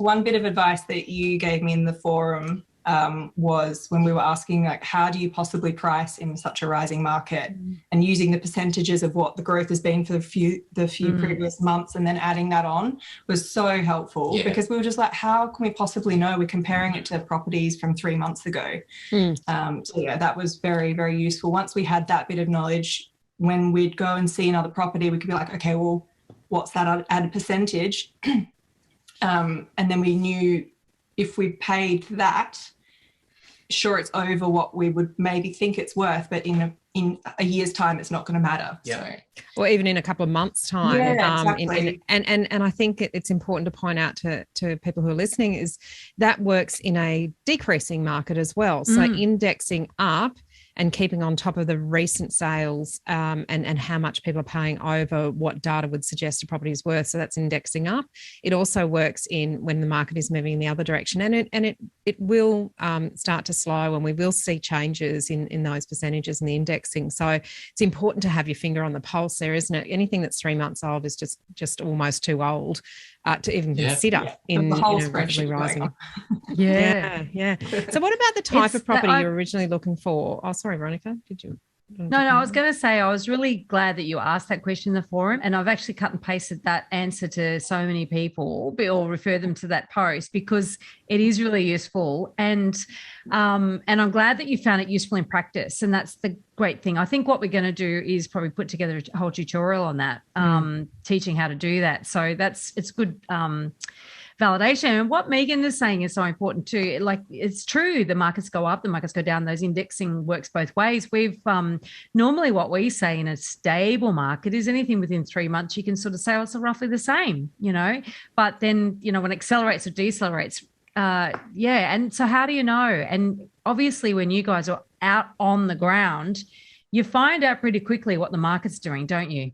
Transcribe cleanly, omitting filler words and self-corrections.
one bit of advice that you gave me in the forum was when we were asking, like, how do you possibly price in such a rising market, and using the percentages of what the growth has been for the few previous months and then adding that on was so helpful, because we were just like, how can we possibly know? We're comparing it to properties from 3 months ago. So yeah, that was very, very useful. Once we had that bit of knowledge, when we'd go and see another property, we could be like, okay, well, what's that added percentage? And then we knew if we paid that, sure, it's over what we would maybe think it's worth, but in a year's time, it's not going to matter. Yeah. So. Or even in a couple of months' time. Exactly. And I think it's important to point out to people who are listening is that works in a decreasing market as well. So indexing up and keeping on top of the recent sales and how much people are paying over what data would suggest a property is worth. So that's indexing up. It also works in when the market is moving in the other direction, and it will start to slow, and we will see changes in those percentages in the indexing. So it's important to have your finger on the pulse there, isn't it? Anything that's 3 months old is just almost too old to even consider in the whole rapidly rising. Yeah. So what about the type of property you're originally looking for? Oh, sorry, Veronica, did you? No, I was going to say I was really glad that you asked that question in the forum, and I've actually cut and pasted that answer to so many people, or refer them to that post, because it is really useful, and I'm glad that you found it useful in practice, and that's the great thing. I think what we're going to do is probably put together a whole tutorial on that, teaching how to do that. So it's good validation. And what Megan is saying is so important too. Like, it's true, the markets go up, the markets go down. Those indexing works both ways. We've normally what we say in a stable market is anything within 3 months you can sort of say, oh, it's roughly the same, but then, when it accelerates or decelerates, and so how do you know? And obviously when you guys are out on the ground, you find out pretty quickly what the market's doing, don't you?